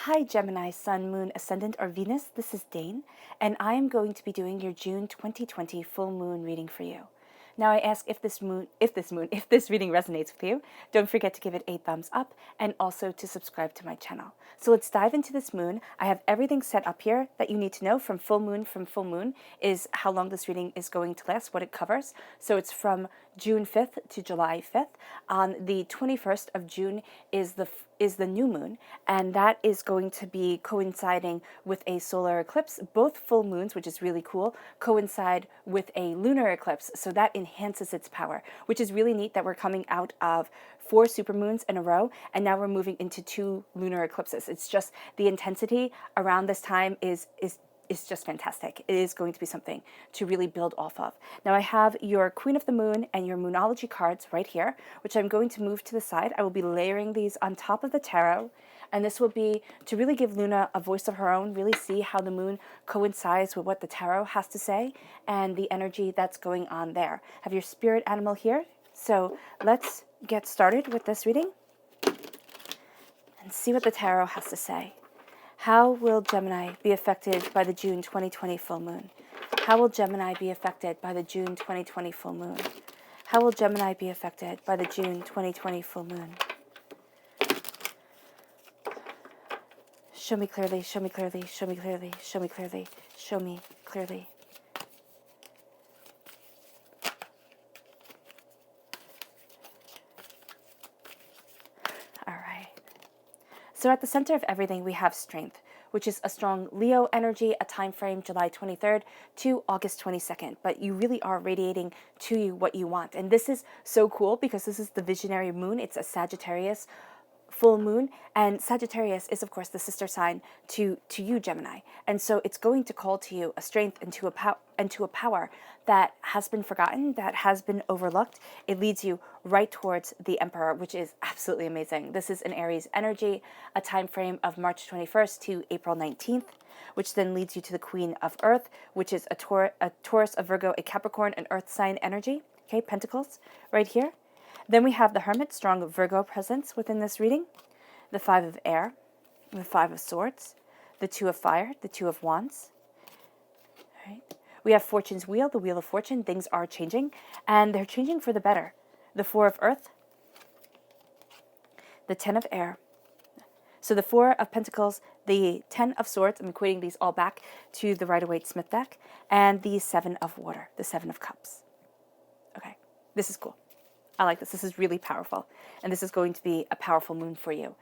Hi Gemini, Sun, Moon, Ascendant, or Venus. This is Dane, and I am going to be doing your June 2020 full moon reading for you. Now I ask if this reading resonates with you, don't forget to give it a thumbs up and also to subscribe to my channel. So let's dive into this moon. I have everything set up here that you need to know from full moon is how long this reading is going to last, what it covers. So it's from June 5th to July 5th. On the 21st of June is the new moon, and that is going to be coinciding with a solar eclipse. Both full moons, which is really cool, coincide with a lunar eclipse, so that enhances its power, which is really neat that we're coming out of 4 supermoons in a row, and now we're moving into 2 lunar eclipses. It's just the intensity around this time is just fantastic. It is going to be something to really build off of. Now I have your Queen of the Moon and your Moonology cards right here, which I'm going to move to the side. I will be layering these on top of the tarot, and this will be to really give Luna a voice of her own, really see how the moon coincides with what the tarot has to say and the energy that's going on there. Have your spirit animal here. So let's get started with this reading and see what the tarot has to say. How will Gemini be affected by the June 2020 full moon? How will Gemini be affected by the June 2020 full moon? How will Gemini be affected by the June 2020 full moon? Show me clearly, show me clearly, show me clearly, show me clearly, show me clearly. All right. So at the center of everything, we have strength, which is a strong Leo energy, a time frame July 23rd to August 22nd. But you really are radiating to you what you want. And this is so cool because this is the visionary moon. It's a Sagittarius full moon, and Sagittarius is of course the sister sign to you, Gemini, and so it's going to call to you a strength and to a power that has been forgotten, that has been overlooked. It leads you right towards the Emperor, which is absolutely amazing. This is an Aries energy, a time frame of March 21st to April 19th, which then leads you to the Queen of Earth, which is a Taurus, a Virgo, a Capricorn, an Earth sign energy. Okay, Pentacles right here. Then we have the Hermit, strong Virgo presence within this reading, the 5 of Air, the 5 of Swords, the 2 of Fire, the 2 of Wands. All right. We have Fortune's Wheel, the Wheel of Fortune. Things are changing, and they're changing for the better. The 4 of Earth, the 10 of Air. So the 4 of Pentacles, the 10 of Swords, I'm equating these all back to the Rider-Waite-Smith deck, and the 7 of Water, the 7 of Cups. Okay, this is cool. I like this. This is really powerful. And this is going to be a powerful moon for you.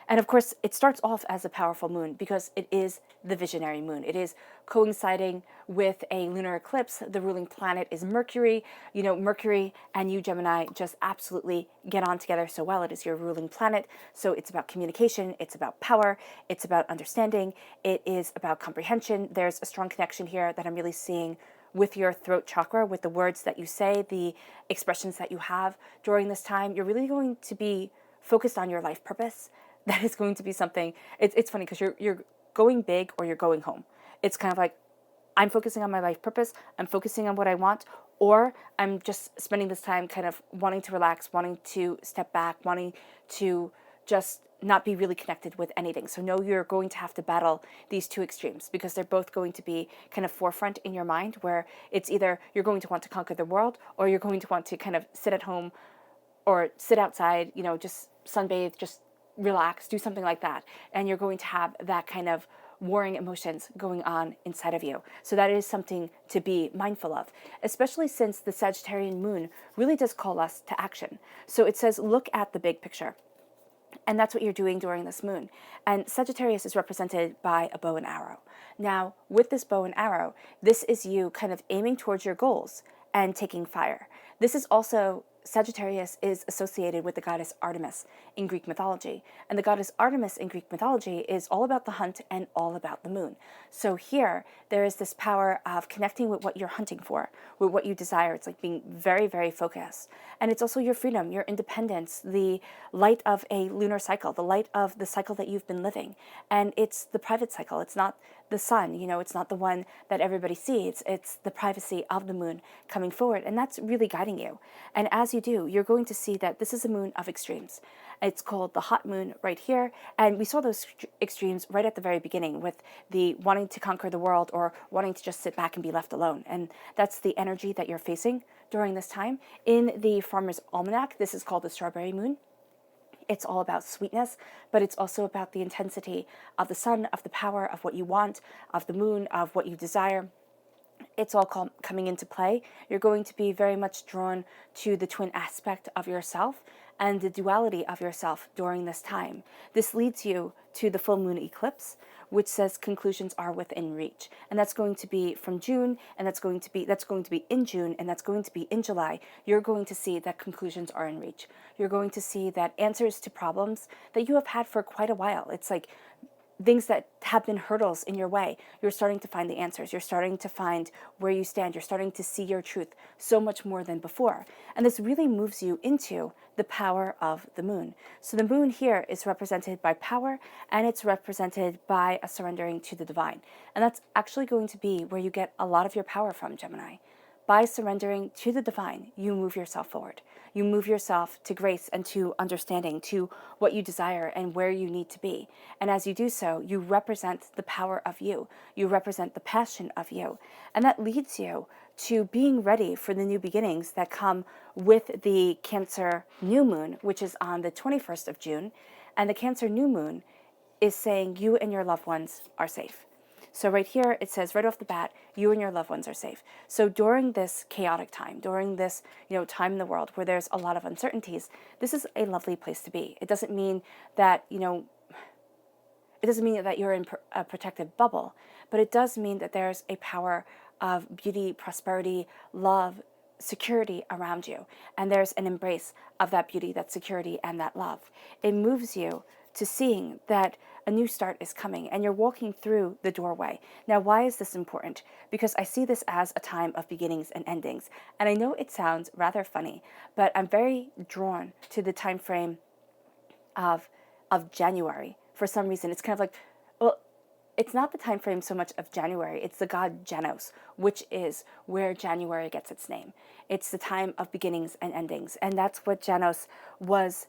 And of course, it starts off as a powerful moon because it is the visionary moon. It is coinciding with a lunar eclipse. The ruling planet is Mercury. You know, Mercury and you, Gemini, just absolutely get on together so well. It is your ruling planet. So it's about communication. It's about power. It's about understanding. It is about comprehension. There's a strong connection here that I'm really seeing with your throat chakra, with the words that you say, the expressions that you have during this time. You're really going to be focused on your life purpose. That is going to be something, it's funny because you're going big or you're going home. It's kind of like, I'm focusing on my life purpose, I'm focusing on what I want, or I'm just spending this time kind of wanting to relax, wanting to step back, wanting to just not be really connected with anything. So know you're going to have to battle these 2 extremes because they're both going to be kind of forefront in your mind, where it's either you're going to want to conquer the world or you're going to want to kind of sit at home or sit outside, you know, just sunbathe, just relax, do something like that. And you're going to have that kind of warring emotions going on inside of you. So that is something to be mindful of, especially since the Sagittarian moon really does call us to action. So it says, look at the big picture. And that's what you're doing during this moon. And Sagittarius is represented by a bow and arrow. Now, with this bow and arrow, this is you kind of aiming towards your goals and taking fire. This is also, Sagittarius is associated with the goddess Artemis in Greek mythology. And the goddess Artemis in Greek mythology is all about the hunt and all about the moon. So here, there is this power of connecting with what you're hunting for, with what you desire. It's like being very, very focused. And it's also your freedom, your independence, the light of a lunar cycle, the light of the cycle that you've been living. And it's the private cycle. It's not the sun, you know, it's not the one that everybody sees. It's the privacy of the moon coming forward. And that's really guiding you. And as you do, you're going to see that this is a moon of extremes. It's called the hot moon right here. And we saw those extremes right at the very beginning with the wanting to conquer the world or wanting to just sit back and be left alone. And that's the energy that you're facing during this time. In the Farmer's Almanac, this is called the strawberry moon. It's all about sweetness, but it's also about the intensity of the sun, of the power of what you want, of the moon, of what you desire. It's all coming into play. You're going to be very much drawn to the twin aspect of yourself and the duality of yourself during this time. This leads you to the full moon eclipse, which says conclusions are within reach. And that's going to be from June, and that's going to be in June, and that's going to be in July. You're going to see that conclusions are in reach. You're going to see that answers to problems that you have had for quite a while. It's like things that have been hurdles in your way, you're starting to find the answers. You're starting to find where you stand. You're starting to see your truth so much more than before. And this really moves you into the power of the moon. So the moon here is represented by power, and it's represented by a surrendering to the divine. And that's actually going to be where you get a lot of your power from, Gemini. By surrendering to the divine, you move yourself forward. You move yourself to grace and to understanding, to what you desire and where you need to be. And as you do so, you represent the power of you. You represent the passion of you. And that leads you to being ready for the new beginnings that come with the Cancer new moon, which is on the 21st of June. And the Cancer new moon is saying you and your loved ones are safe. So right here, it says right off the bat, you and your loved ones are safe. So during this chaotic time, during this time in the world where there's a lot of uncertainties, this is a lovely place to be. It doesn't mean that, it doesn't mean that you're in a protected bubble, but it does mean that there's a power of beauty, prosperity, love, security around you. And there's an embrace of that beauty, that security, and that love. It moves you to seeing that a new start is coming and you're walking through the doorway. Now, why is this important? Because I see this as a time of beginnings and endings. And I know it sounds rather funny, but I'm very drawn to the time frame of January. For some reason, it's kind of like, well, it's not the time frame so much of January. It's the god Janos, which is where January gets its name. It's the time of beginnings and endings. And that's what Janus was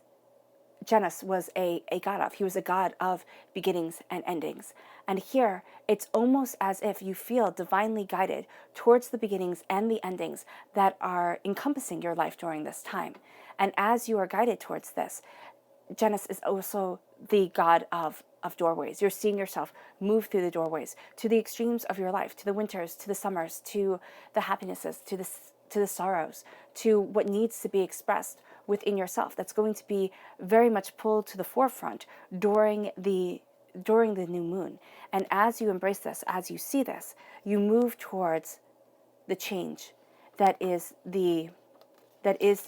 a god of. He was a god of beginnings and endings. And here, it's almost as if you feel divinely guided towards the beginnings and the endings that are encompassing your life during this time. And as you are guided towards this, Janus is also the god of doorways. You're seeing yourself move through the doorways to the extremes of your life, to the winters, to the summers, to the happinesses, to the sorrows, to what needs to be expressed within yourself. That's going to be very much pulled to the forefront during the new moon. And as you embrace this, as you see this, you move towards the change that is the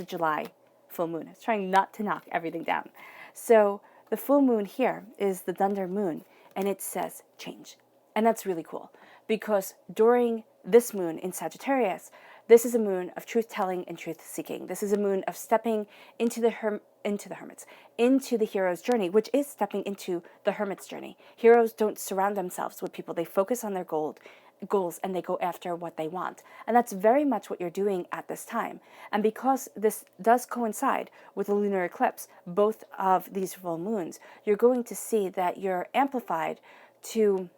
July full moon. It's trying not to knock everything down. So the full moon here is the thunder moon, and it says change. And that's really cool because during this moon in Sagittarius, this is a moon of truth-telling and truth-seeking. This is a moon of stepping into the hero's journey, which is stepping into the hermit's journey. Heroes don't surround themselves with people. They focus on their goals and they go after what they want. And that's very much what you're doing at this time. And because this does coincide with the lunar eclipse, both of these full moons, you're going to see that you're amplified to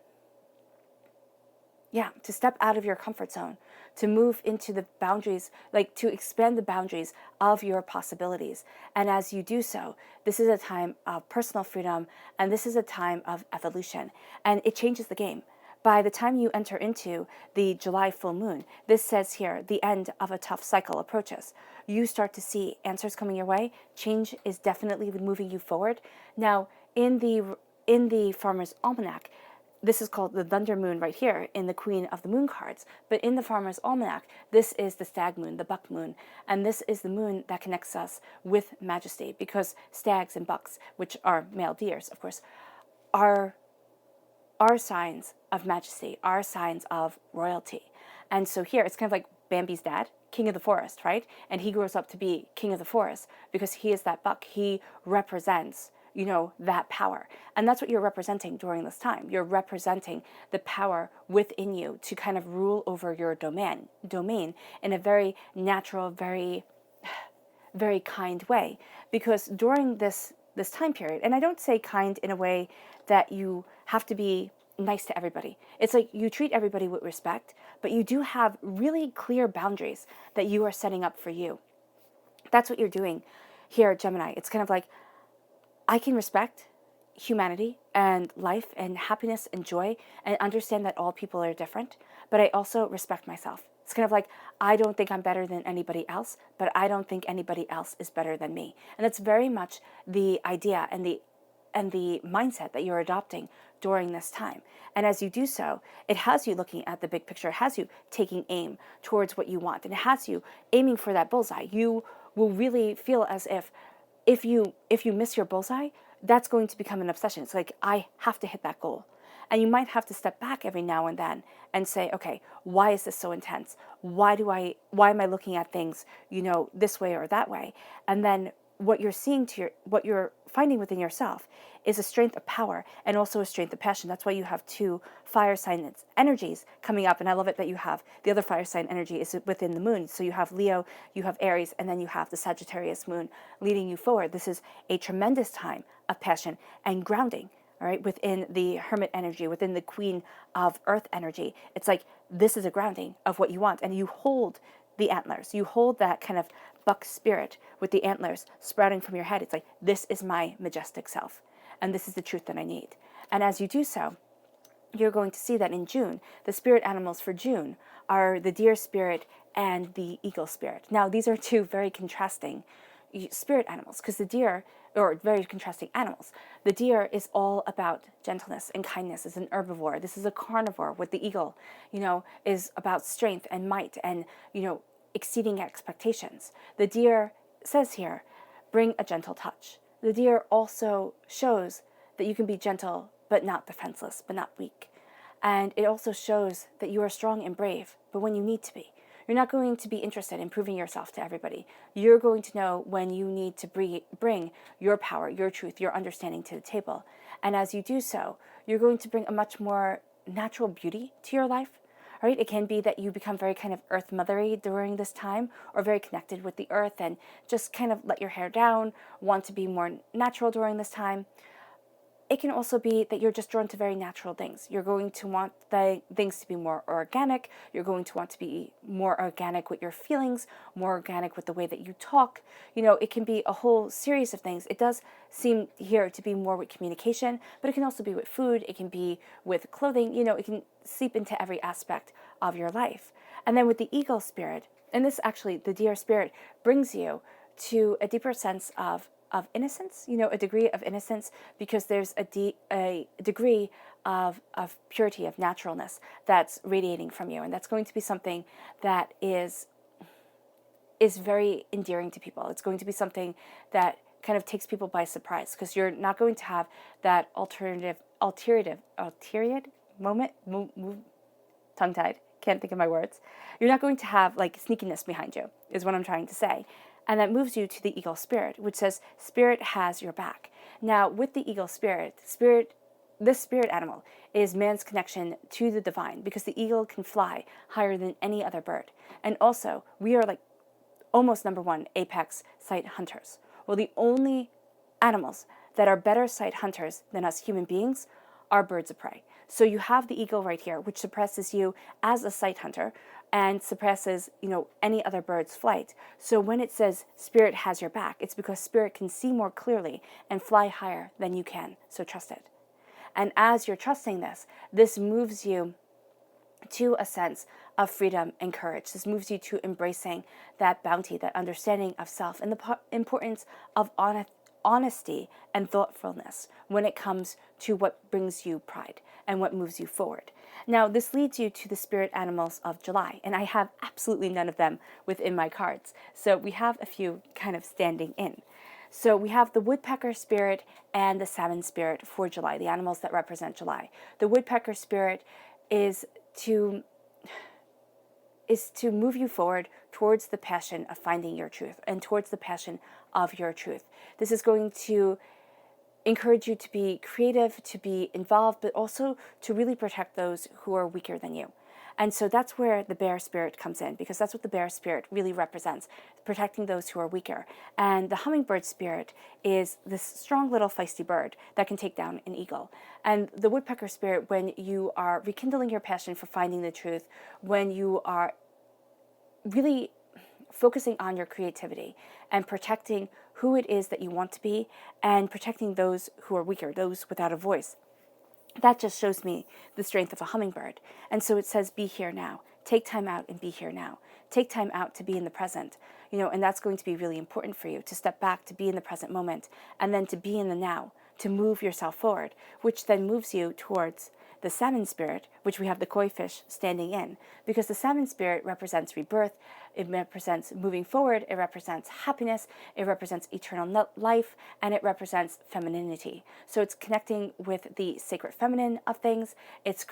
step out of your comfort zone, to move into the boundaries, like to expand the boundaries of your possibilities. And as you do so, this is a time of personal freedom, and this is a time of evolution. And it changes the game. By the time you enter into the July full moon, this says here, the end of a tough cycle approaches. You start to see answers coming your way. Change is definitely moving you forward. Now, in the Farmer's Almanac, this is called the Thunder Moon right here in the Queen of the Moon cards. But in the Farmer's Almanac, this is the Stag Moon, the Buck Moon. And this is the moon that connects us with majesty, because stags and bucks, which are male deers, of course, are signs of majesty, are signs of royalty. And so here, it's kind of like Bambi's dad, king of the forest, right? And he grows up to be king of the forest because he is that buck. He represents that power. And that's what you're representing during this time. You're representing the power within you to kind of rule over your domain in a very natural, very very kind way, because during this time period, and I don't say kind in a way that you have to be nice to everybody. It's like you treat everybody with respect, but you do have really clear boundaries that you are setting up for you. That's what you're doing here, Gemini. It's kind of like, I can respect humanity and life and happiness and joy and understand that all people are different, but I also respect myself. It's kind of like, I don't think I'm better than anybody else, but I don't think anybody else is better than me. And that's very much the idea and the mindset that you're adopting during this time. And as you do so, it has you looking at the big picture, it has you taking aim towards what you want, and it has you aiming for that bullseye. You will really feel as if you miss your bullseye, that's going to become an obsession. It's like, I have to hit that goal. And you might have to step back every now and then and say, okay, why is this so intense? Why am I looking at things, this way or that way? And then what you're finding within yourself is a strength of power and also a strength of passion. That's why you have two fire sign energies coming up. And I love it that you have the other fire sign energy is within the moon. So you have Leo, you have Aries, and then you have the Sagittarius moon leading you forward. This is a tremendous time of passion and grounding. All right, within the Hermit energy, within the Queen of Earth energy. It's like, this is a grounding of what you want. And you hold the antlers. You hold that kind of buck spirit with the antlers sprouting from your head. It's like, this is my majestic self. And this is the truth that I need. And as you do so, you're going to see that in June, the spirit animals for June are the deer spirit and the eagle spirit. Now, these are two very contrasting spirit animals, because the deer, or very contrasting animals. The deer is all about gentleness and kindness. It's an herbivore. This is a carnivore. With the eagle, is about strength and might and, exceeding expectations. The deer says here, bring a gentle touch. The deer also shows that you can be gentle, but not defenseless, but not weak. And it also shows that you are strong and brave, but when you need to be. You're not going to be interested in proving yourself to everybody. You're going to know when you need to bring your power, your truth, your understanding to the table. And as you do so, you're going to bring a much more natural beauty to your life. All right? It can be that you become very kind of earth mothery during this time, or very connected with the earth and just kind of let your hair down, want to be more natural during this time. It can also be that you're just drawn to very natural things. You're going to want the things to be more organic. You're going to want to be more organic with your feelings, more organic with the way that you talk. It can be a whole series of things. It does seem here to be more with communication, but it can also be with food. It can be with clothing. It can seep into every aspect of your life. And then with the eagle spirit, and this actually, the deer spirit brings you to a deeper sense of innocence, a degree of innocence, because there's a degree of purity, of naturalness that's radiating from you. And that's going to be something that is very endearing to people. It's going to be something that kind of takes people by surprise, because you're not going to have that ulterior moment, tongue-tied, can't think of my words. You're not going to have like sneakiness behind you, is what I'm trying to say. And that moves you to the eagle spirit, which says spirit has your back. Now, with the eagle spirit, this spirit animal is man's connection to the divine, because the eagle can fly higher than any other bird. And also, we are like almost number one apex sight hunters. Well, the only animals that are better sight hunters than us human beings are birds of prey. So you have the eagle right here, which suppresses you as a sight hunter and suppresses, any other bird's flight. So when it says spirit has your back, it's because spirit can see more clearly and fly higher than you can. So trust it. And as you're trusting this moves you to a sense of freedom and courage. This moves you to embracing that bounty, that understanding of self, and the importance of honesty and thoughtfulness when it comes to what brings you pride and what moves you forward. Now, this leads you to the spirit animals of July, and I have absolutely none of them within my cards. So we have a few kind of standing in. So we have the woodpecker spirit and the salmon spirit for July, the animals that represent July. The woodpecker spirit is to move you forward towards the passion of finding your truth and towards the passion of your truth. This is going to encourage you to be creative, to be involved, but also to really protect those who are weaker than you. And so that's where the bear spirit comes in, because that's what the bear spirit really represents, protecting those who are weaker. And the hummingbird spirit is this strong little feisty bird that can take down an eagle. And the woodpecker spirit, when you are rekindling your passion for finding the truth, when you are really focusing on your creativity and protecting who it is that you want to be and protecting those who are weaker, those without a voice. That just shows me the strength of a hummingbird. And so it says, be here now. Take time out and be here now. Take time out to be in the present. And that's going to be really important for you, to step back, to be in the present moment, and then to be in the now, to move yourself forward, which then moves you towards the salmon spirit, which we have the koi fish standing in, because the salmon spirit represents rebirth, it represents moving forward, it represents happiness, it represents eternal life, and it represents femininity. So it's connecting with the sacred feminine of things, it's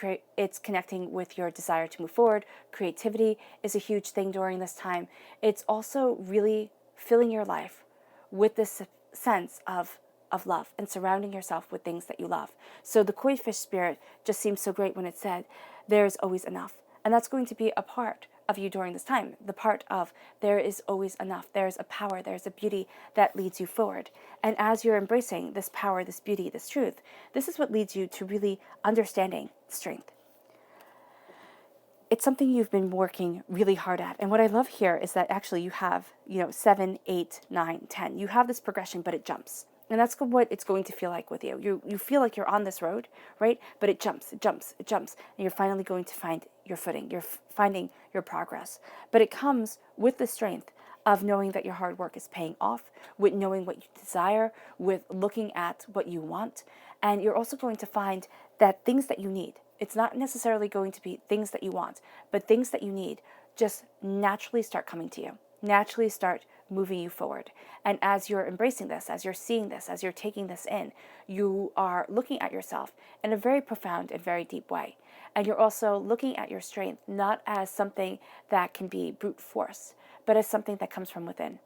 connecting with your desire to move forward. Creativity is a huge thing during this time. It's also really filling your life with this sense of love and surrounding yourself with things that you love. So the koi fish spirit just seems so great when it said, there's always enough. And that's going to be a part of you during this time. The part of there is always enough. There's a power, there's a beauty that leads you forward. And as you're embracing this power, this beauty, this truth, this is what leads you to really understanding strength. It's something you've been working really hard at. And what I love here is that actually you have, 7, 8, 9, 10. You have this progression, but it jumps. And that's what it's going to feel like with you. You feel like you're on this road, right? But it jumps, it jumps, it jumps. And you're finally going to find your footing. You're finding your progress. But it comes with the strength of knowing that your hard work is paying off, with knowing what you desire, with looking at what you want. And you're also going to find that things that you need, it's not necessarily going to be things that you want, but things that you need just naturally start coming to you, naturally start moving you forward. And as you're embracing this, as you're seeing this, as you're taking this in, you are looking at yourself in a very profound and very deep way. And you're also looking at your strength not as something that can be brute force, but as something that comes from within.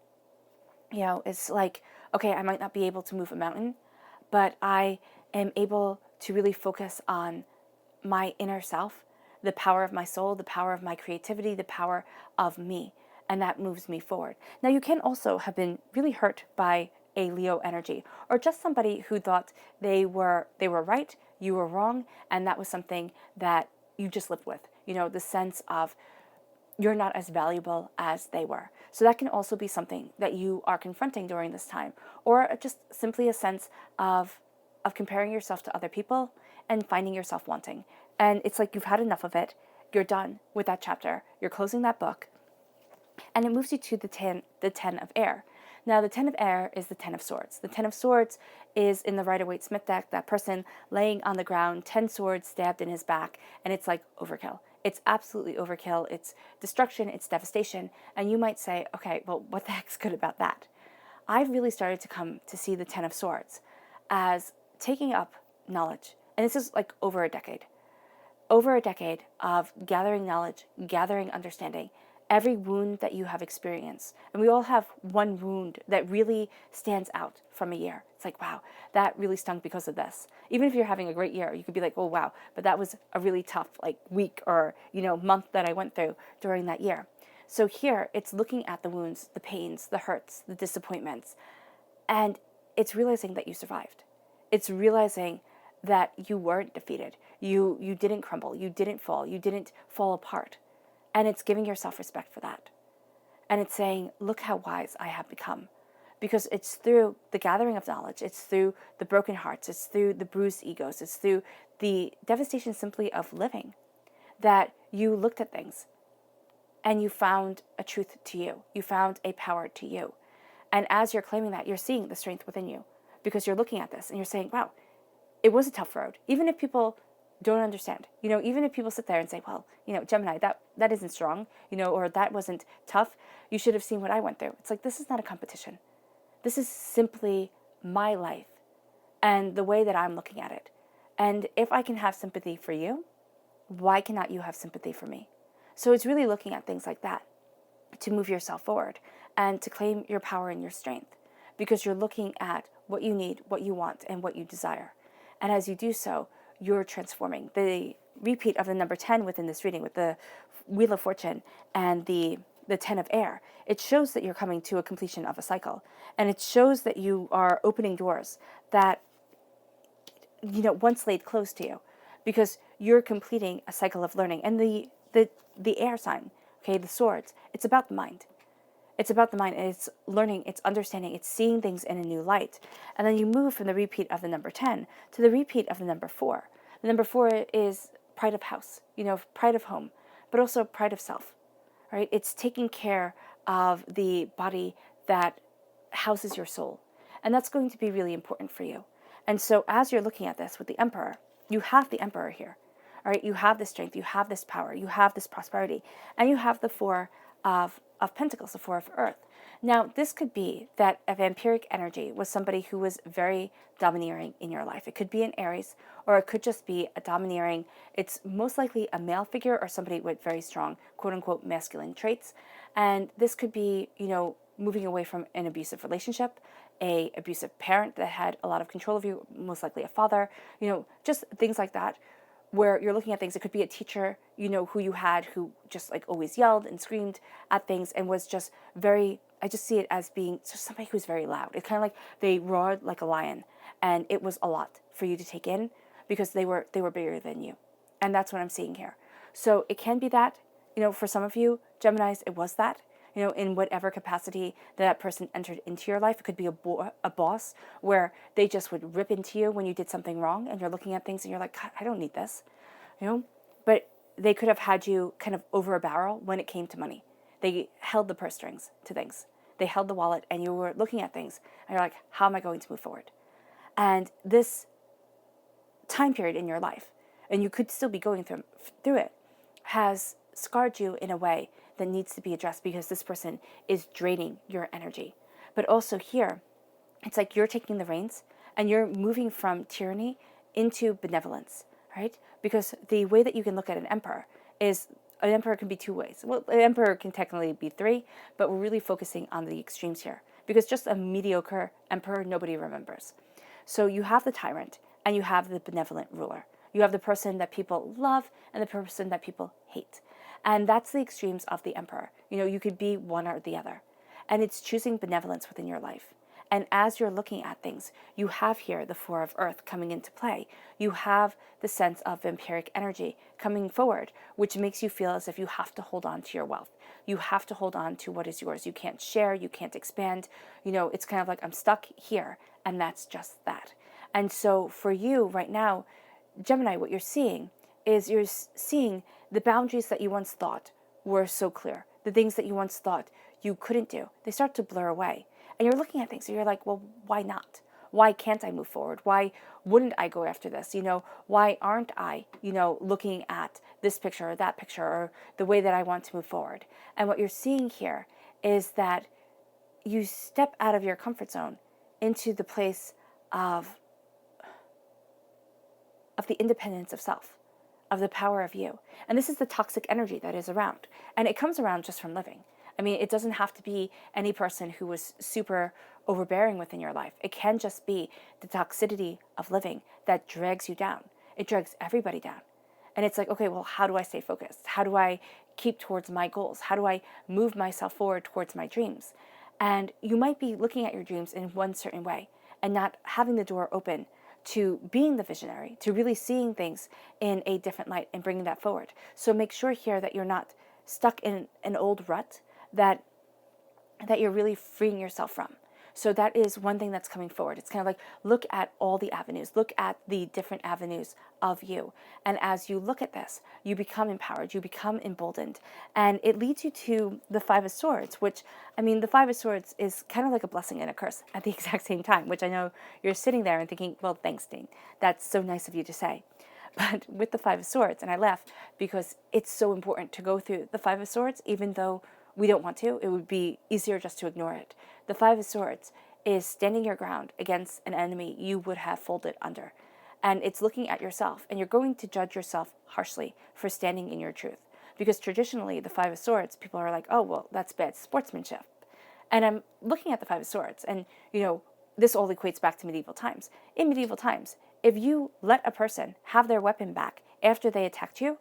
It's like, okay, I might not be able to move a mountain, but I am able to really focus on my inner self, the power of my soul, the power of my creativity, the power of me. And that moves me forward. Now, you can also have been really hurt by a Leo energy, or just somebody who thought they were right, you were wrong, and that was something that you just lived with. The sense of you're not as valuable as they were. So that can also be something that you are confronting during this time, or just simply a sense of comparing yourself to other people and finding yourself wanting. And it's like you've had enough of it. You're done with that chapter. You're closing that book. And it moves you to the 10 of air. Now, the 10 of air is the 10 of swords. The 10 of swords is in the Rider-Waite-Smith deck, that person laying on the ground, 10 swords stabbed in his back, and it's like overkill. It's absolutely overkill. It's destruction. It's devastation. And you might say, okay, well, what the heck's good about that? I've really started to come to see the 10 of swords as taking up knowledge. And this is like over a decade of gathering knowledge, gathering understanding, every wound that you have experienced. And we all have one wound that really stands out from a year. It's like, wow, that really stung because of this. Even if you're having a great year, you could be like, oh, wow, but that was a really tough week or, month that I went through during that year. So here it's looking at the wounds, the pains, the hurts, the disappointments, and it's realizing that you survived. It's realizing that you weren't defeated. You didn't crumble. You didn't fall. You didn't fall apart. And it's giving yourself respect for that. And it's saying, look how wise I have become. Because it's through the gathering of knowledge, it's through the broken hearts, it's through the bruised egos, it's through the devastation simply of living that you looked at things and you found a truth to you. You found a power to you. And as you're claiming that, you're seeing the strength within you because you're looking at this and you're saying, wow, it was a tough road. Even if people don't understand, even if people sit there and say, well, Gemini, that isn't strong, or that wasn't tough. You should have seen what I went through. It's like, this is not a competition. This is simply my life and the way that I'm looking at it. And if I can have sympathy for you, why cannot you have sympathy for me? So it's really looking at things like that to move yourself forward and to claim your power and your strength, because you're looking at what you need, what you want, and what you desire. And as you do so, you're transforming. The repeat of the number 10 within this reading with the Wheel of Fortune and the 10 of air, it shows that you're coming to a completion of a cycle. And it shows that you are opening doors that, once laid closed to you, because you're completing a cycle of learning. And the air sign, okay, the swords, it's about the mind. It's about the mind, and it's learning, it's understanding, it's seeing things in a new light. And then you move from the repeat of the number 10 to the repeat of the number 4. The number 4 is pride of house, pride of home, but also pride of self, right? It's taking care of the body that houses your soul. And that's going to be really important for you. And so as you're looking at this with the Emperor, you have the Emperor here, all right? You have this strength, you have this power, you have this prosperity, and you have the Four of Pentacles, the Four of Earth. Now, this could be that a vampiric energy was somebody who was very domineering in your life. It could be an Aries, or it could just be a domineering, it's most likely a male figure or somebody with very strong, quote-unquote, masculine traits. And this could be, moving away from an abusive relationship, a abusive parent that had a lot of control of you, most likely a father, just things like that, where you're looking at things. It could be a teacher, who you had, who just like always yelled and screamed at things and was just very, I just see it as being just somebody who's very loud. It's kind of like they roared like a lion, and it was a lot for you to take in because they were bigger than you. And that's what I'm seeing here. So it can be that, for some of you, Geminis, it was that, in whatever capacity that person entered into your life. It could be a boss where they just would rip into you when you did something wrong, and you're looking at things and you're like, God, I don't need this, But they could have had you kind of over a barrel when it came to money. They held the purse strings to things. They held the wallet, and you were looking at things and you're like, how am I going to move forward? And this time period in your life, and you could still be going through it, has scarred you in a way that needs to be addressed because this person is draining your energy. But also here, it's like you're taking the reins and you're moving from tyranny into benevolence, right? Because the way that you can look at an emperor is, an emperor can be two ways. Well, an emperor can technically be three, but we're really focusing on the extremes here because just a mediocre emperor, nobody remembers. So you have the tyrant and you have the benevolent ruler. You have the person that people love and the person that people hate. And that's the extremes of the emperor. You could be one or the other. And it's choosing benevolence within your life. And as you're looking at things, you have here the Four of Earth coming into play. You have the sense of vampiric energy coming forward, which makes you feel as if you have to hold on to your wealth. You have to hold on to what is yours. You can't share, you can't expand. It's kind of like, I'm stuck here, and that's just that. And so for you right now, Gemini, what you're seeing is you're seeing the boundaries that you once thought were so clear. The things that you once thought you couldn't do, they start to blur away. And you're looking at things and you're like, well, why not? Why can't I move forward? Why wouldn't I go after this? Why aren't I, looking at this picture or that picture or the way that I want to move forward? And what you're seeing here is that you step out of your comfort zone into the place of the independence of self, of the power of you. And this is the toxic energy that is around. And it comes around just from living. I mean, it doesn't have to be any person who was super overbearing within your life. It can just be the toxicity of living that drags you down. It drags everybody down. And it's like, okay, well, how do I stay focused? How do I keep towards my goals? How do I move myself forward towards my dreams? And you might be looking at your dreams in one certain way and not having the door open to being the visionary, to really seeing things in a different light and bringing that forward. So make sure here that you're not stuck in an old rut that you're really freeing yourself from. So that is one thing that's coming forward. It's kind of like, look at all the avenues, look at the different avenues of you. And as you look at this, you become empowered, you become emboldened. And it leads you to the Five of Swords, which, I mean, the Five of Swords is kind of like a blessing and a curse at the exact same time, which I know you're sitting there and thinking, well, thanks, Dean. That's so nice of you to say. But with the Five of Swords, and I laugh because it's so important to go through the Five of Swords, even though we don't want to. It would be easier just to ignore it. The Five of Swords is standing your ground against an enemy you would have folded under. And it's looking at yourself, and you're going to judge yourself harshly for standing in your truth. Because traditionally, the Five of Swords, people are like, oh, well, that's bad sportsmanship. And I'm looking at the Five of Swords, and, this all equates back to medieval times. In medieval times, if you let a person have their weapon back after they attacked you,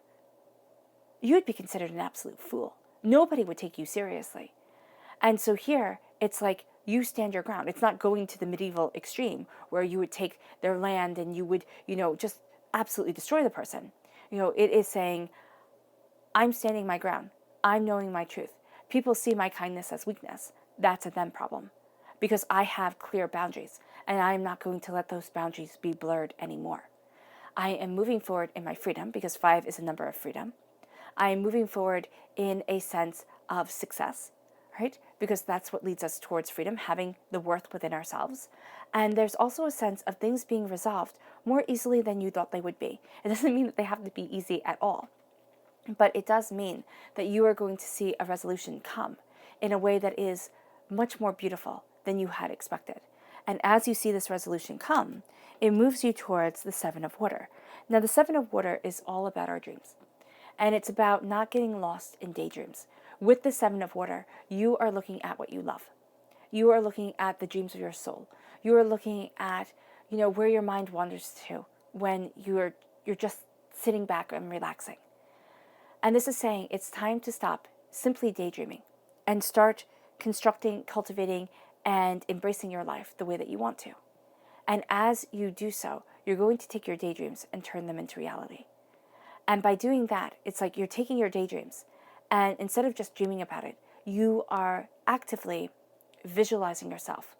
you would be considered an absolute fool. Nobody would take you seriously. And so here, it's like you stand your ground. It's not going to the medieval extreme where you would take their land and you would, just absolutely destroy the person. It is saying, I'm standing my ground. I'm knowing my truth. People see my kindness as weakness. That's a them problem because I have clear boundaries and I'm not going to let those boundaries be blurred anymore. I am moving forward in my freedom because 5 is a number of freedom. I am moving forward in a sense of success, right? Because that's what leads us towards freedom, having the worth within ourselves. And there's also a sense of things being resolved more easily than you thought they would be. It doesn't mean that they have to be easy at all, but it does mean that you are going to see a resolution come in a way that is much more beautiful than you had expected. And as you see this resolution come, it moves you towards the 7 of water. Now, the 7 of water is all about our dreams. And it's about not getting lost in daydreams. With the 7 of water, you are looking at what you love. You are looking at the dreams of your soul. You are looking at, where your mind wanders to when you're just sitting back and relaxing. And this is saying it's time to stop simply daydreaming and start constructing, cultivating, and embracing your life the way that you want to. And as you do so, you're going to take your daydreams and turn them into reality. And by doing that, it's like you're taking your daydreams and instead of just dreaming about it, you are actively visualizing yourself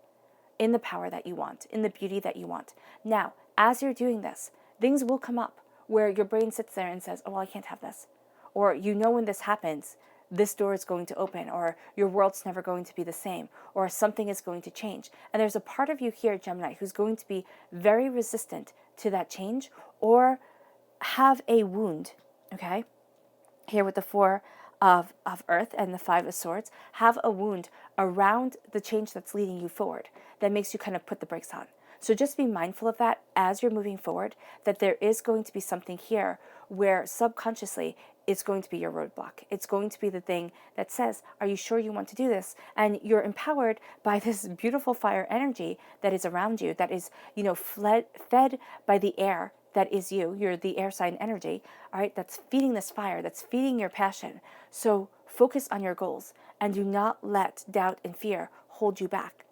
in the power that you want, in the beauty that you want. Now, as you're doing this, things will come up where your brain sits there and says, oh, well, I can't have this. Or when this happens, this door is going to open, or your world's never going to be the same, or something is going to change. And there's a part of you here, Gemini, who's going to be very resistant to that change or have a wound, okay? Here with the 4 of earth and the 5 of swords, have a wound around the change that's leading you forward that makes you kind of put the brakes on. So just be mindful of that as you're moving forward, that there is going to be something here where subconsciously it's going to be your roadblock. It's going to be the thing that says, are you sure you want to do this? And you're empowered by this beautiful fire energy that is around you, that is, fed by the air that is you. You're the air sign energy, all right, that's feeding this fire, that's feeding your passion. So focus on your goals and do not let doubt and fear hold you back.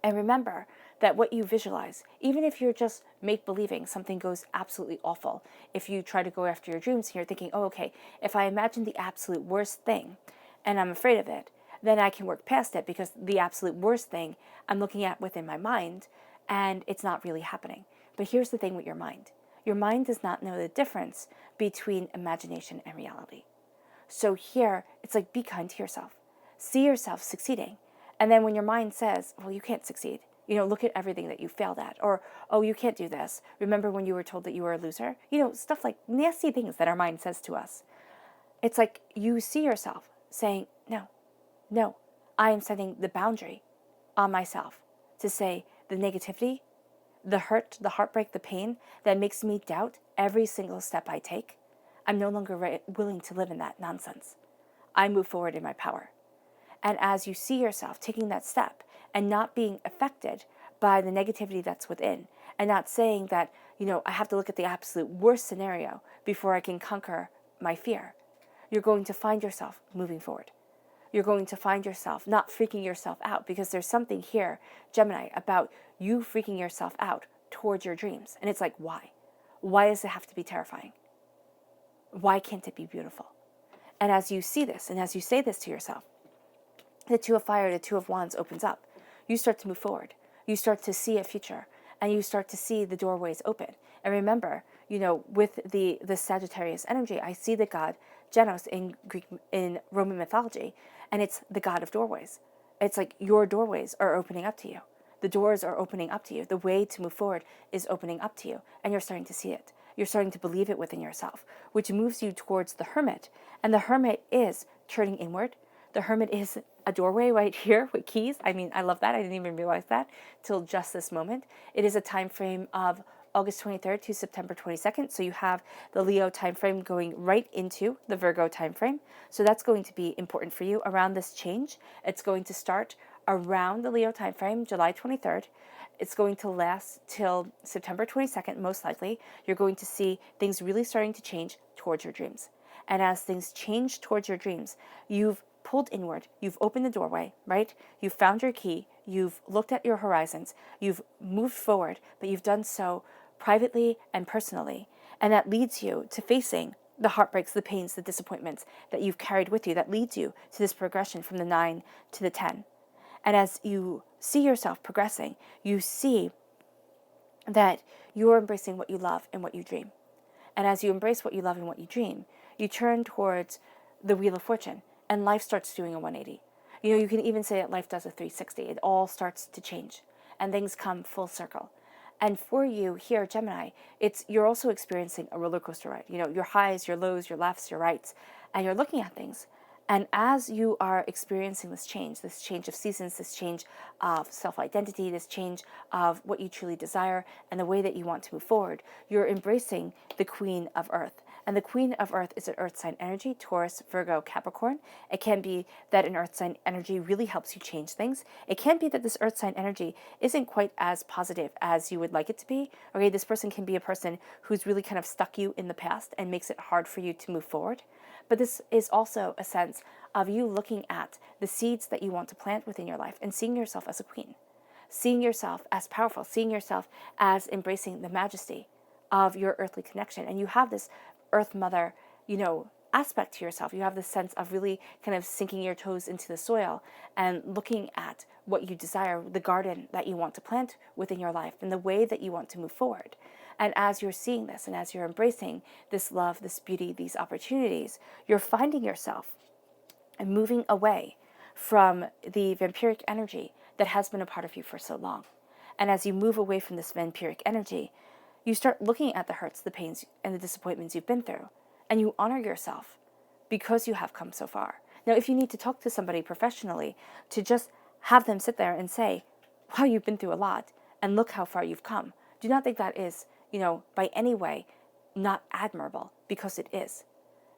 And remember that what you visualize, even if you're just make-believing something goes absolutely awful, if you try to go after your dreams and you're thinking, oh, okay, if I imagine the absolute worst thing and I'm afraid of it, then I can work past it because the absolute worst thing I'm looking at within my mind and it's not really happening. But here's the thing with your mind. Your mind does not know the difference between imagination and reality. So here, it's like be kind to yourself. See yourself succeeding. And then when your mind says, well, you can't succeed, look at everything that you failed at. Or, oh, you can't do this. Remember when you were told that you were a loser? Stuff like nasty things that our mind says to us. It's like you see yourself saying, no, I am setting the boundary on myself to say the negativity, the hurt, the heartbreak, the pain that makes me doubt every single step I take. I'm no longer willing to live in that nonsense. I move forward in my power. And as you see yourself taking that step and not being affected by the negativity that's within, and not saying that, I have to look at the absolute worst scenario before I can conquer my fear, you're going to find yourself moving forward. You're going to find yourself not freaking yourself out, because there's something here, Gemini, about you freaking yourself out towards your dreams. And it's like, why? Why does it have to be terrifying? Why can't it be beautiful? And as you see this, and as you say this to yourself, the 2 of fire, the 2 of wands opens up. You start to move forward. You start to see a future, and you start to see the doorways open. And remember, with the Sagittarius energy, I see the god Genos in Roman mythology, and it's the god of doorways. It's like your doorways are opening up to you. The doors are opening up to you. The way to move forward is opening up to you, and you're starting to see it. You're starting to believe it within yourself, which moves you towards the hermit. And the hermit is turning inward. The hermit is a doorway right here with keys. I mean, I love that. I didn't even realize that till just this moment. It is a time frame of August 23rd to September 22nd. So you have the Leo time frame going right into the Virgo time frame. So that's going to be important for you around this change. It's going to start around the Leo time frame, July 23rd. it's going to last till September 22nd, most likely. You're going to see things really starting to change towards your dreams. And as things change towards your dreams, you've pulled inward, you've opened the doorway, right? You've found your key, you've looked at your horizons, you've moved forward, but you've done so privately and personally. And that leads you to facing the heartbreaks, the pains, the disappointments that you've carried with you. That leads you to this progression from the 9 to the 10. And as you see yourself progressing, you see that you're embracing what you love and what you dream. And as you embrace what you love and what you dream, you turn towards the Wheel of Fortune, and life starts doing a 180. You know, you can even say that life does a 360. It all starts to change, and things come full circle. And for you here, Gemini, you're also experiencing a roller coaster ride. You know, your highs, your lows, your lefts, your rights, and you're looking at things. And as you are experiencing this change of seasons, this change of self-identity, this change of what you truly desire and the way that you want to move forward, you're embracing the Queen of Earth. And the Queen of Earth is an earth sign energy, Taurus, Virgo, Capricorn. It can be that an earth sign energy really helps you change things. It can be that this earth sign energy isn't quite as positive as you would like it to be. Okay, this person can be a person who's really kind of stuck you in the past and makes it hard for you to move forward. But this is also a sense of you looking at the seeds that you want to plant within your life and seeing yourself as a queen, seeing yourself as powerful, seeing yourself as embracing the majesty of your earthly connection. And you have this earth mother, aspect to yourself. You have this sense of really kind of sinking your toes into the soil and looking at what you desire, the garden that you want to plant within your life and the way that you want to move forward. And as you're seeing this and as you're embracing this love, this beauty, these opportunities, you're finding yourself and moving away from the vampiric energy that has been a part of you for so long. And as you move away from this vampiric energy, you start looking at the hurts, the pains, and the disappointments you've been through, and you honor yourself because you have come so far. Now, if you need to talk to somebody professionally, to just have them sit there and say, wow, you've been through a lot, and look how far you've come. Do not think that is, by any way not admirable, because it is.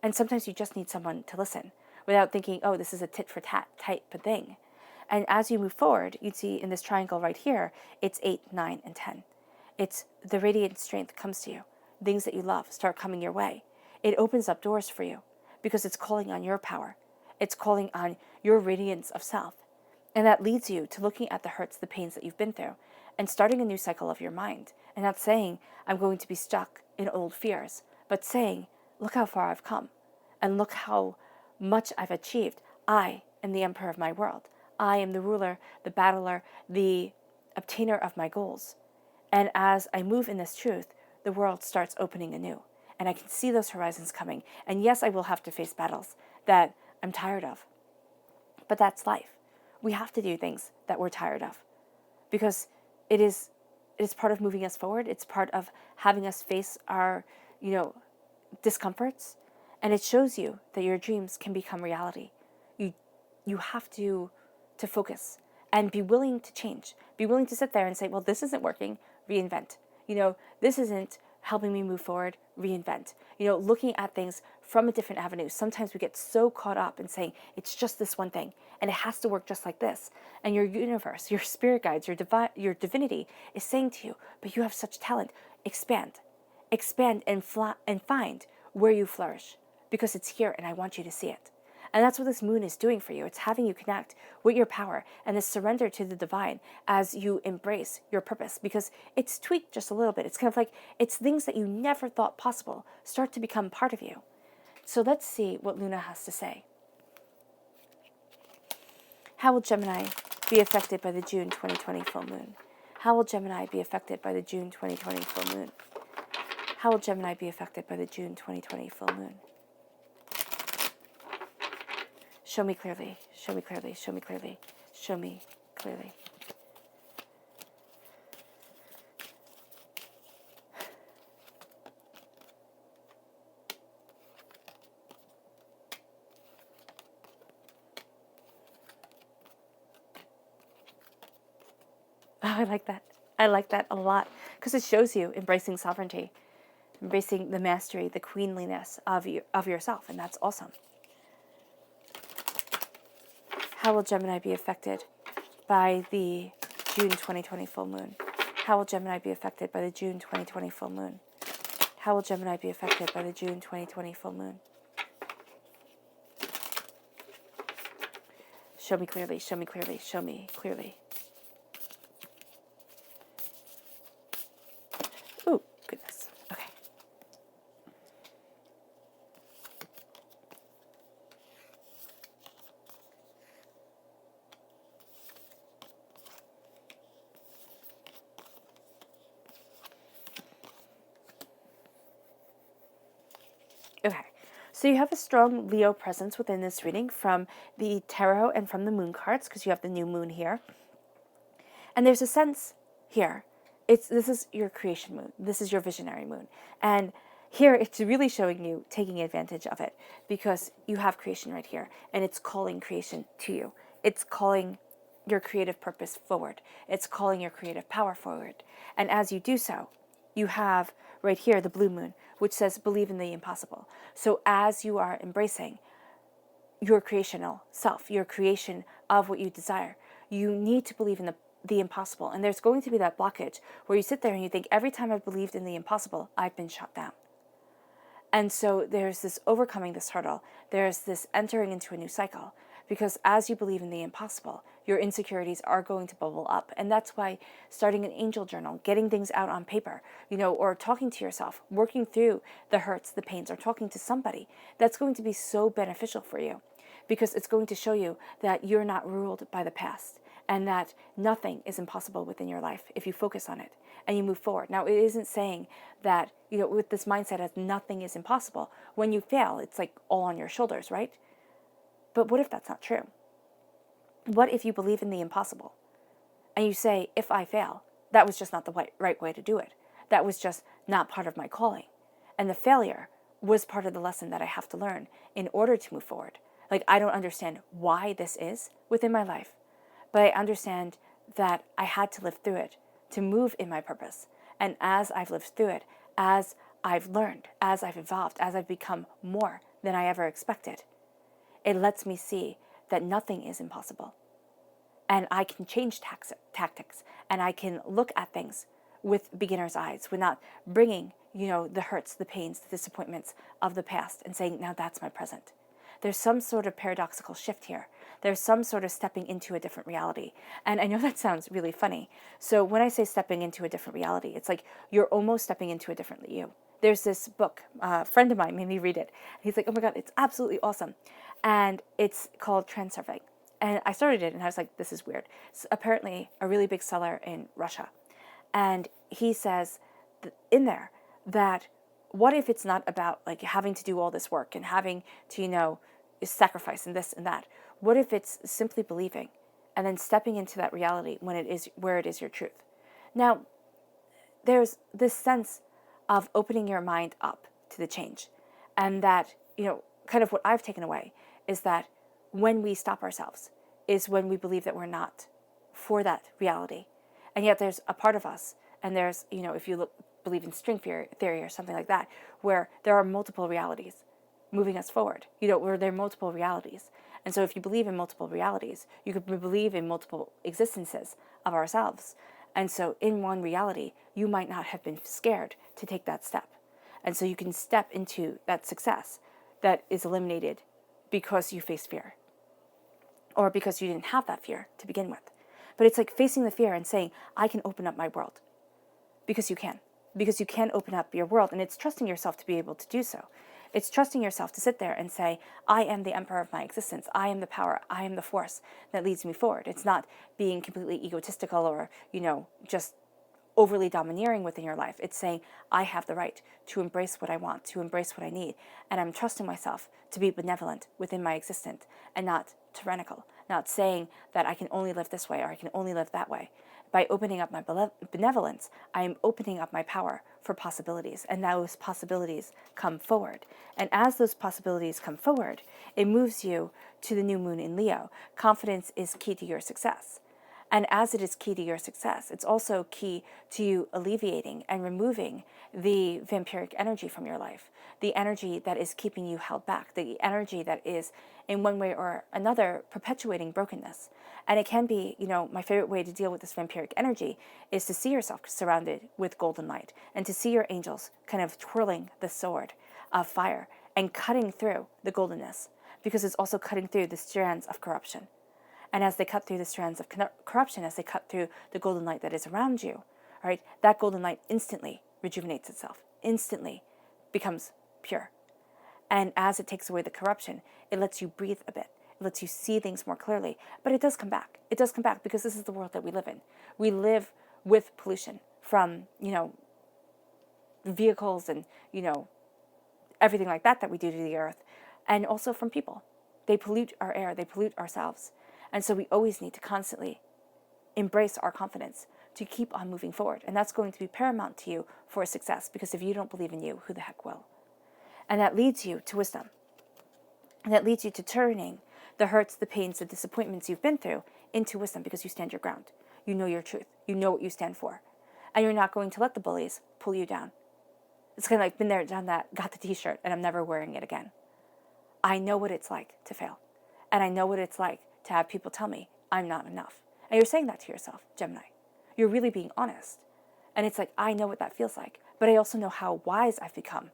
And sometimes you just need someone to listen without thinking, oh, this is a tit for tat type of thing. And as you move forward, you'd see in this triangle right here, it's 8, 9, and 10. It's the radiant strength comes to you. Things that you love start coming your way. It opens up doors for you because it's calling on your power. It's calling on your radiance of self. And that leads you to looking at the hurts, the pains that you've been through and starting a new cycle of your mind. And not saying, I'm going to be stuck in old fears, but saying, look how far I've come and look how much I've achieved. I am the emperor of my world. I am the ruler, the battler, the obtainer of my goals. And as I move in this truth, the world starts opening anew. And I can see those horizons coming. And yes, I will have to face battles that I'm tired of. But that's life. We have to do things that we're tired of. Because it is part of moving us forward. It's part of having us face our, discomforts. And it shows you that your dreams can become reality. You have to focus and be willing to change. Be willing to sit there and say, well, this isn't working, reinvent. This isn't helping me move forward, reinvent. Looking at things from a different avenue. Sometimes we get so caught up in saying, it's just this one thing, and it has to work just like this. And your universe, your spirit guides, your divinity is saying to you, but you have such talent. Expand and find where you flourish, because it's here and I want you to see it. And that's what this moon is doing for you. It's having you connect with your power and this surrender to the divine as you embrace your purpose, because it's tweaked just a little bit. It's kind of like it's things that you never thought possible start to become part of you. So let's see what Luna has to say. How will Gemini be affected by the June 2020 full moon? How will Gemini be affected by the June 2020 full moon? How will Gemini be affected by the June 2020 full moon? Show me clearly, show me clearly, show me clearly, show me clearly. Oh, I like that. I like that a lot because it shows you embracing sovereignty, embracing the mastery, the queenliness of yourself, and that's awesome. How will Gemini be affected by the June 2020 full moon? How will Gemini be affected by the June 2020 full moon? How will Gemini be affected by the June 2020 full moon? Show me clearly, show me clearly, show me clearly. Ooh, goodness. Okay. Okay. So you have a strong Leo presence within this reading from the tarot and from the moon cards, because you have the new moon here. And there's a sense here. This is your creation moon. This is your visionary moon. And here it's really showing you taking advantage of it, because you have creation right here, and it's calling creation to you. It's calling your creative purpose forward. It's calling your creative power forward. And as you do so, you have right here the blue moon, which says believe in the impossible. So as you are embracing your creational self, your creation of what you desire, you need to believe in the impossible. And there's going to be that blockage where you sit there and you think, every time I've believed in the impossible, I've been shut down. And so there's this overcoming this hurdle. There's this entering into a new cycle, because as you believe in the impossible, your insecurities are going to bubble up. And that's why starting an angel journal, getting things out on paper, or talking to yourself, working through the hurts, the pains, or talking to somebody, that's going to be so beneficial for you, because it's going to show you that you're not ruled by the past, and that nothing is impossible within your life if you focus on it and you move forward. Now, it isn't saying that, with this mindset as nothing is impossible, when you fail, it's like all on your shoulders, right? But what if that's not true? What if you believe in the impossible and you say, if I fail, that was just not the right way to do it. That was just not part of my calling. And the failure was part of the lesson that I have to learn in order to move forward. Like, I don't understand why this is within my life, but I understand that I had to live through it to move in my purpose. And as I've lived through it, as I've learned, as I've evolved, as I've become more than I ever expected, it lets me see that nothing is impossible. And I can change tactics, and I can look at things with beginner's eyes, with not bringing, the hurts, the pains, the disappointments of the past and saying, now that's my present. There's some sort of paradoxical shift here. There's some sort of stepping into a different reality. And I know that sounds really funny. So when I say stepping into a different reality, it's like you're almost stepping into a different you. There's this book, a friend of mine made me read it. He's like, oh my God, it's absolutely awesome. And it's called Transurfing. And I started it and I was like, this is weird. It's apparently a really big seller in Russia. And he says in there that what if it's not about like having to do all this work and having to, sacrifice and this and that? What if it's simply believing and then stepping into that reality when it is where it is your truth? Now, there's this sense of opening your mind up to the change. And that, kind of what I've taken away is that when we stop ourselves is when we believe that we're not for that reality. And yet there's a part of us, and there's, if you believe in string theory or something like that, where there are multiple realities moving us forward, where there are multiple realities. And so if you believe in multiple realities, you could believe in multiple existences of ourselves. And so in one reality, you might not have been scared to take that step. And so you can step into that success that is eliminated because you faced fear, or because you didn't have that fear to begin with. But it's like facing the fear and saying, I can open up my world. Because you can. Because you can open up your world, and it's trusting yourself to be able to do so. It's trusting yourself to sit there and say, I am the emperor of my existence. I am the power. I am the force that leads me forward. It's not being completely egotistical or, just overly domineering within your life. It's saying, I have the right to embrace what I want, to embrace what I need. And I'm trusting myself to be benevolent within my existence and not tyrannical, not saying that I can only live this way or I can only live that way. By opening up my benevolence, I am opening up my power for possibilities, and those possibilities come forward. And as those possibilities come forward, it moves you to the new moon in Leo. Confidence is key to your success. And as it is key to your success, it's also key to you alleviating and removing the vampiric energy from your life, the energy that is keeping you held back, the energy that is in one way or another perpetuating brokenness. And it can be, my favorite way to deal with this vampiric energy is to see yourself surrounded with golden light and to see your angels kind of twirling the sword of fire and cutting through the goldenness, because it's also cutting through the strands of corruption. And as they cut through the strands of corruption, as they cut through the golden light that is around you, all right, that golden light instantly rejuvenates itself, instantly becomes pure. And as it takes away the corruption, it lets you breathe a bit. It lets you see things more clearly. But it does come back. It does come back because this is the world that we live in. We live with pollution from, vehicles and, everything like that we do to the earth. And also from people. They pollute our air. They pollute ourselves. And so we always need to constantly embrace our confidence to keep on moving forward. And that's going to be paramount to you for success, because if you don't believe in you, who the heck will? And that leads you to wisdom. And that leads you to turning the hurts, the pains, the disappointments you've been through into wisdom, because you stand your ground. You know your truth. You know what you stand for. And you're not going to let the bullies pull you down. It's kind of like, been there, done that, got the t-shirt, and I'm never wearing it again. I know what it's like to fail. And I know what it's like to have people tell me I'm not enough. And you're saying that to yourself, Gemini. You're really being honest. And it's like, I know what that feels like, but I also know how wise I've become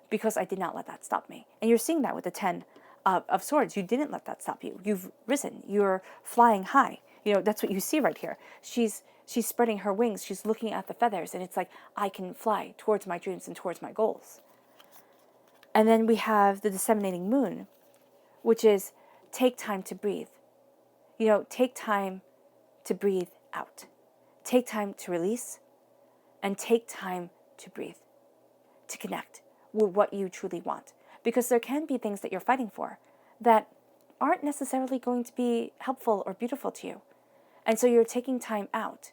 because I did not let that stop me. And you're seeing that with the 10 of swords. You didn't let that stop you. You've risen. You're flying high. That's what you see right here. She's spreading her wings. She's looking at the feathers, and it's like, I can fly towards my dreams and towards my goals. And then we have the disseminating moon, which is take time to breathe. Take time to breathe out. Take time to release, and take time to breathe, to connect with what you truly want. Because there can be things that you're fighting for that aren't necessarily going to be helpful or beautiful to you. And so you're taking time out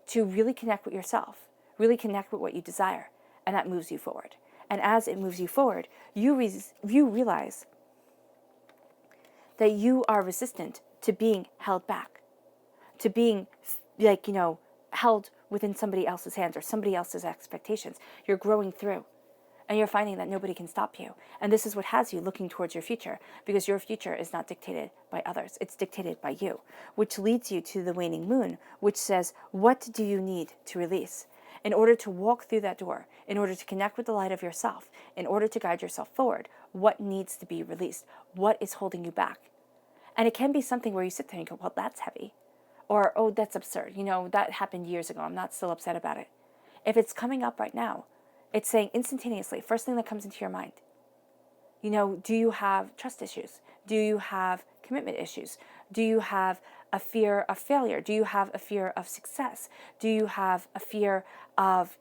to really connect with yourself, really connect with what you desire, and that moves you forward. And as it moves you forward, you realize that you are resistant to being held back, to being held within somebody else's hands or somebody else's expectations. You're growing through, and you're finding that nobody can stop you. And this is what has you looking towards your future, because your future is not dictated by others. It's dictated by you, which leads you to the waning moon, which says, what do you need to release? In order to walk through that door, in order to connect with the light of yourself, in order to guide yourself forward, what needs to be released? What is holding you back? And it can be something where you sit there and you go, well, that's heavy. Or, oh, that's absurd. That happened years ago. I'm not still upset about it. If it's coming up right now, it's saying instantaneously, first thing that comes into your mind, do you have trust issues? Do you have commitment issues? Do you have a fear of failure? Do you have a fear of success? Do you have a fear of,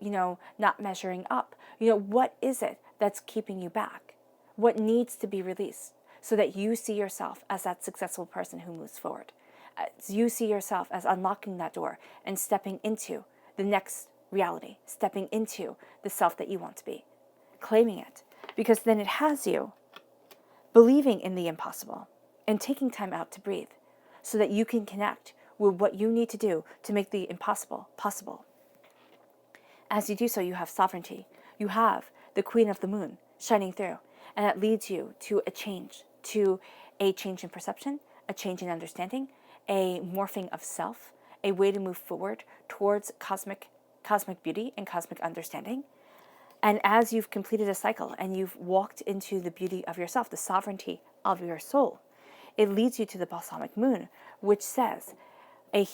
not measuring up? What is it that's keeping you back? What needs to be released so that you see yourself as that successful person who moves forward? As you see yourself as unlocking that door and stepping into the next reality, stepping into the self that you want to be, claiming it, because then it has you believing in the impossible and taking time out to breathe so that you can connect with what you need to do to make the impossible possible. As you do so, you have sovereignty. You have the Queen of the Moon shining through, and that leads you to a change in perception, a change in understanding, a morphing of self, a way to move forward towards cosmic beauty and cosmic understanding. And as you've completed a cycle and you've walked into the beauty of yourself, the sovereignty of your soul, it leads you to the balsamic moon, which says a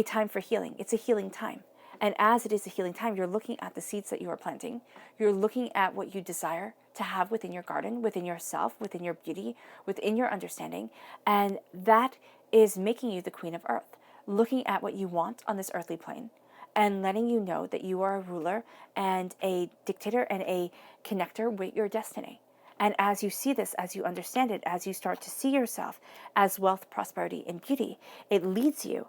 time for healing. It's a healing time. And as it is a healing time, you're looking at the seeds that you are planting. You're looking at what you desire to have within your garden, within yourself, within your beauty, within your understanding. And that is making you the Queen of Earth, looking at what you want on this earthly plane and letting you know that you are a ruler and a dictator and a connector with your destiny. And as you see this, as you understand it, as you start to see yourself as wealth, prosperity, and beauty, it leads you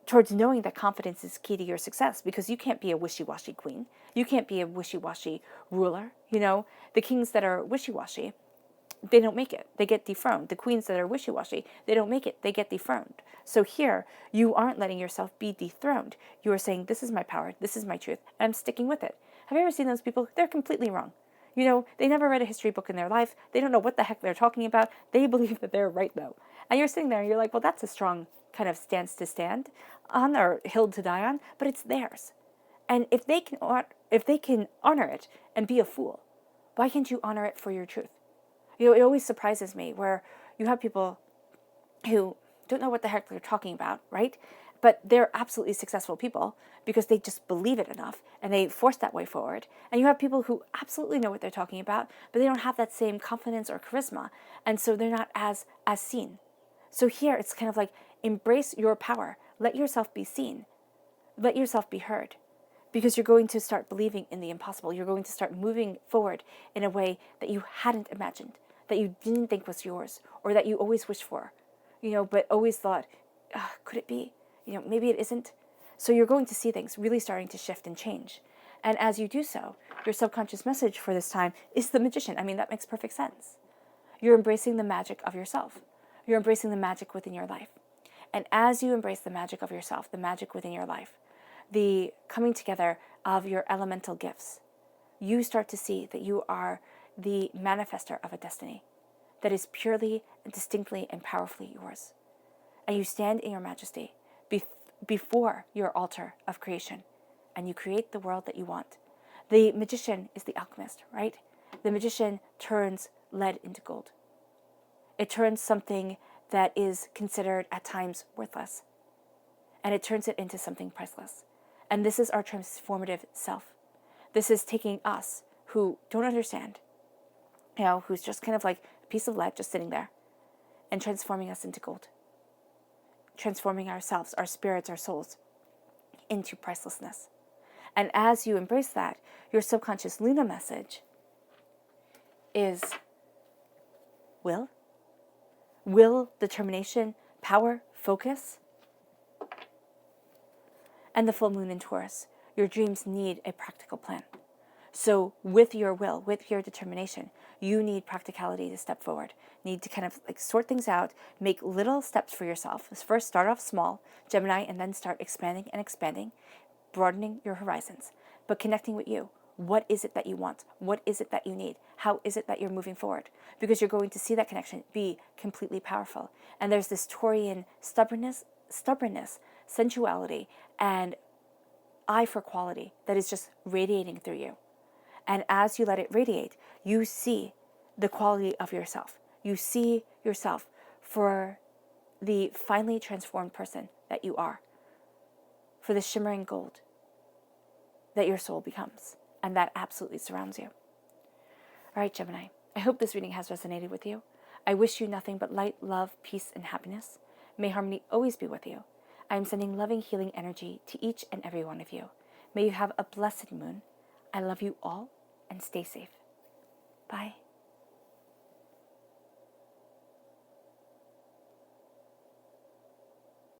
towards knowing that confidence is key to your success, because you can't be a wishy-washy queen. You can't be a wishy-washy ruler. The kings that are wishy-washy, they don't make it. They get dethroned. The queens that are wishy-washy, they don't make it. They get dethroned. So here, you aren't letting yourself be dethroned. You are saying, this is my power, this is my truth, and I'm sticking with it. Have you ever seen those people? They're completely wrong. You know, they never read a history book in their life. They don't know what the heck they're talking about. They believe that they're right, though. And you're sitting there and you're like, well, that's a strong kind of stance to stand on or hill to die on, but it's theirs. And if they can honor it and be a fool, why can't you honor it for your truth? You know, it always surprises me where you have people who don't know what the heck they're talking about, right? But they're absolutely successful people because they just believe it enough and they force that way forward. And you have people who absolutely know what they're talking about, but they don't have that same confidence or charisma. And so they're not as seen. So here it's kind of like, embrace your power. Let yourself be seen. Let yourself be heard. Because you're going to start believing in the impossible. You're going to start moving forward in a way that you hadn't imagined, that you didn't think was yours, or that you always wished for, you know, but always thought, could it be? You know, maybe it isn't. So you're going to see things really starting to shift and change. And as you do so, your subconscious message for this time is the magician. I mean, that makes perfect sense. You're embracing the magic of yourself. You're embracing the magic within your life. And as you embrace the magic of yourself, the magic within your life, the coming together of your elemental gifts, you start to see that you are the manifester of a destiny that is purely and distinctly and powerfully yours. And you stand in your majesty before your altar of creation, and you create the world that you want. The magician is the alchemist, right? The magician turns lead into gold. It turns something that is considered at times worthless, and it turns it into something priceless. And this is our transformative self. This is taking us who don't understand, you know, who's just kind of like a piece of lead just sitting there, and transforming us into gold. Transforming ourselves, our spirits, our souls into pricelessness. And as you embrace that, your subconscious Luna message is will, determination, power, focus. And the full moon in Taurus, your dreams need a practical plan. So with your will, with your determination, you need practicality to step forward. Need to kind of like sort things out, make little steps for yourself. First, start off small, Gemini, and then start expanding and expanding, broadening your horizons, but connecting with you. What is it that you want? What is it that you need? How is it that you're moving forward? Because you're going to see that connection be completely powerful. And there's this Taurian stubbornness, sensuality, and eye for quality that is just radiating through you. And as you let it radiate, you see the quality of yourself. You see yourself for the finely transformed person that you are, for the shimmering gold that your soul becomes, and that absolutely surrounds you. All right, Gemini, I hope this reading has resonated with you. I wish you nothing but light, love, peace, and happiness. May harmony always be with you. I am sending loving, healing energy to each and every one of you. May you have a blessed moon. I love you all, and stay safe. Bye.